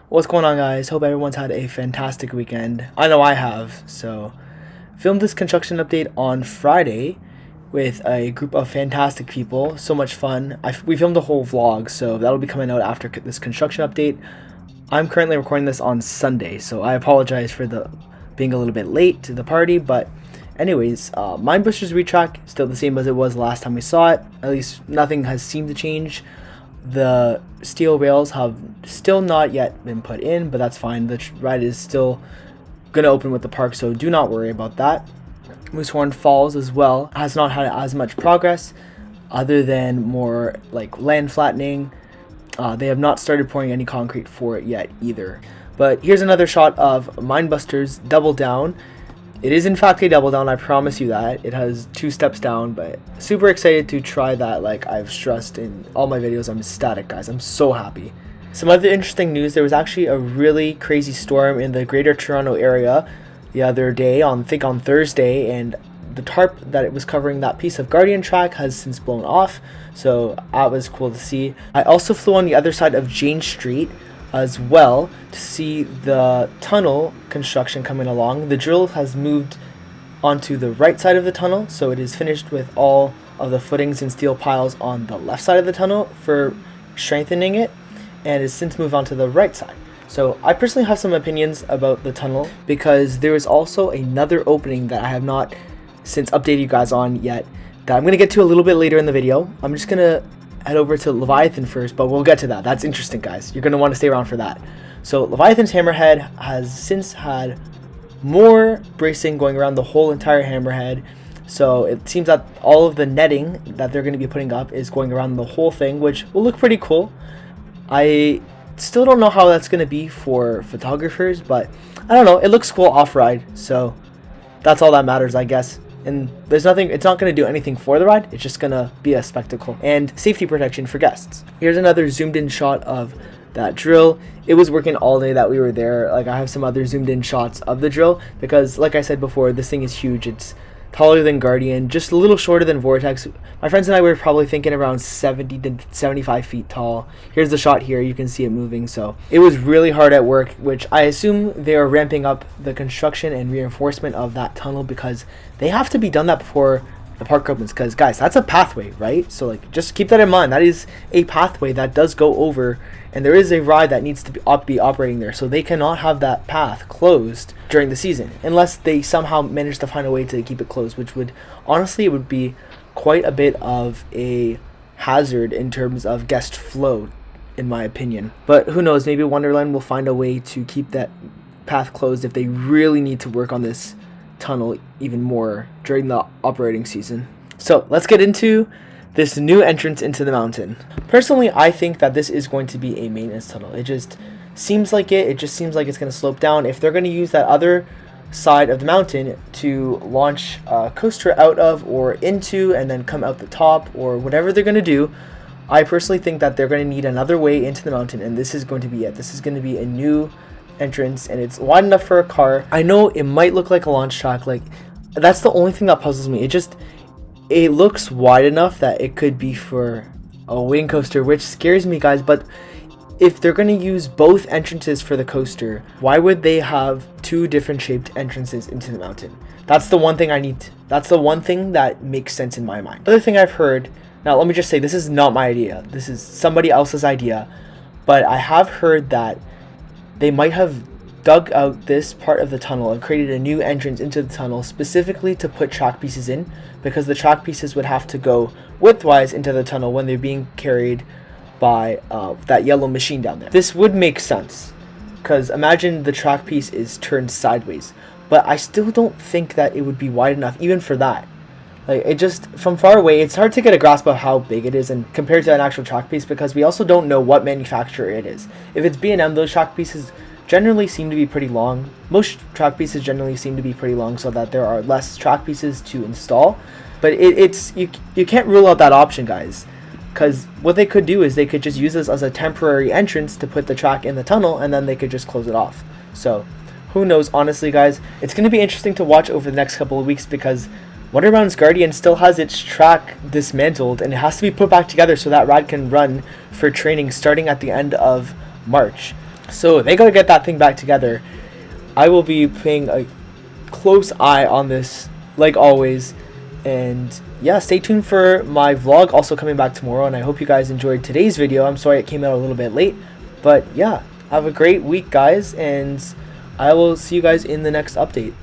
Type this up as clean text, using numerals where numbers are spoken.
What's going on, guys? Hope everyone's had a fantastic weekend. I know I have. So, filmed this construction update on Friday with a group of fantastic people. So much fun. We filmed a whole vlog, so that'll be coming out after this construction update. I'm currently recording this on Sunday, so I apologize for being a little bit late to the party. But anyways, Mine Buster's retrack still the same as it was last time we saw it. At least nothing has seemed to change. The steel rails have still not yet been put in, but that's fine. The ride is still going to open with the park, so do not worry about that. Moosehorn Falls as well has not had as much progress other than more like land flattening. They have not started pouring any concrete for it yet either. But here's another shot of Mine Buster's Double Down. It is in fact a double down, I promise you that. It has 2 steps down, but super excited to try that. Like I've stressed in all my videos, I'm ecstatic, guys. I'm so happy. Some other interesting news, there was actually a really crazy storm in the Greater Toronto area the other day, I think on Thursday, and the tarp that it was covering that piece of Guardian track has since blown off, so that was cool to see. I also flew on the other side of Jane Street as well to see the tunnel construction coming along. The drill has moved onto the right side of the tunnel, so it is finished with all of the footings and steel piles on the left side of the tunnel for strengthening it, and has since moved on to the right side. So I personally have some opinions about the tunnel because there is also another opening that I have not since updated you guys on yet that I'm going to get to a little bit later in the video. I'm just going to head over to Leviathan first, but we'll get to that. That's interesting, guys. You're going to want to stay around for that. So Leviathan's hammerhead has since had more bracing going around the whole entire hammerhead. So it seems that all of the netting that they're going to be putting up is going around the whole thing, which will look pretty cool. I still don't know how that's going to be for photographers, but I don't know. It looks cool off-ride, so that's all that matters, I guess. And there's nothing, it's not going to do anything for the ride, it's just going to be a spectacle and safety protection for guests. Here's another zoomed in shot of that drill. It was working all day that we were there. Like I have some other zoomed in shots of the drill because like I said before, this thing is huge. It's taller than Guardian, just a little shorter than Vortex. My friends and I were probably thinking around 70 to 75 feet tall. Here's the shot here, you can see it moving. So it was really hard at work, which I assume they are ramping up the construction and reinforcement of that tunnel because they have to be done that before the park opens, because guys, that's a pathway, right? So like just keep that in mind. That is a pathway that does go over, and there is a ride that needs to be operating there, so they cannot have that path closed during the season unless they somehow manage to find a way to keep it closed, which would honestly, it would be quite a bit of a hazard in terms of guest flow, in my opinion. But who knows, maybe Wonderland will find a way to keep that path closed if they really need to work on this tunnel even more during the operating season. So let's get into this new entrance into the mountain. Personally, I think that this is going to be a maintenance tunnel. It just seems like it just seems like it's going to slope down. If they're going to use that other side of the mountain to launch a coaster out of or into and then come out the top or whatever they're going to do, I personally think that they're going to need another way into the mountain, and this is going to be it. This is going to be a new entrance, and it's wide enough for a car. I know it might look like a launch track, like that's the only thing that puzzles me. It looks wide enough that it could be for a wing coaster, which scares me, guys. But if they're going to use both entrances for the coaster, why would they have 2 different shaped entrances into the mountain? That's the one thing that's the one thing that makes sense in my mind. Other thing I've heard, now let me just say, this is not my idea, this is somebody else's idea, but I have heard that they might have dug out this part of the tunnel and created a new entrance into the tunnel specifically to put track pieces in, because the track pieces would have to go widthwise into the tunnel when they're being carried by that yellow machine down there. This would make sense, because imagine the track piece is turned sideways, but I still don't think that it would be wide enough even for that. Like, it just, from far away, it's hard to get a grasp of how big it is and compared to an actual track piece, because we also don't know what manufacturer it is. If it's B&M, those track pieces generally seem to be pretty long. Most track pieces generally seem to be pretty long so that there are less track pieces to install. But you can't rule out that option, guys, because what they could do is they could just use this as a temporary entrance to put the track in the tunnel, and then they could just close it off. So who knows, honestly, guys. It's going to be interesting to watch over the next couple of weeks, because Wonderland's Guardian still has its track dismantled and it has to be put back together so that ride can run for training starting at the end of March. So they gotta get that thing back together. I will be paying a close eye on this, like always. And yeah, stay tuned for my vlog also coming back tomorrow. And I hope you guys enjoyed today's video. I'm sorry it came out a little bit late. But yeah, have a great week, guys. And I will see you guys in the next update.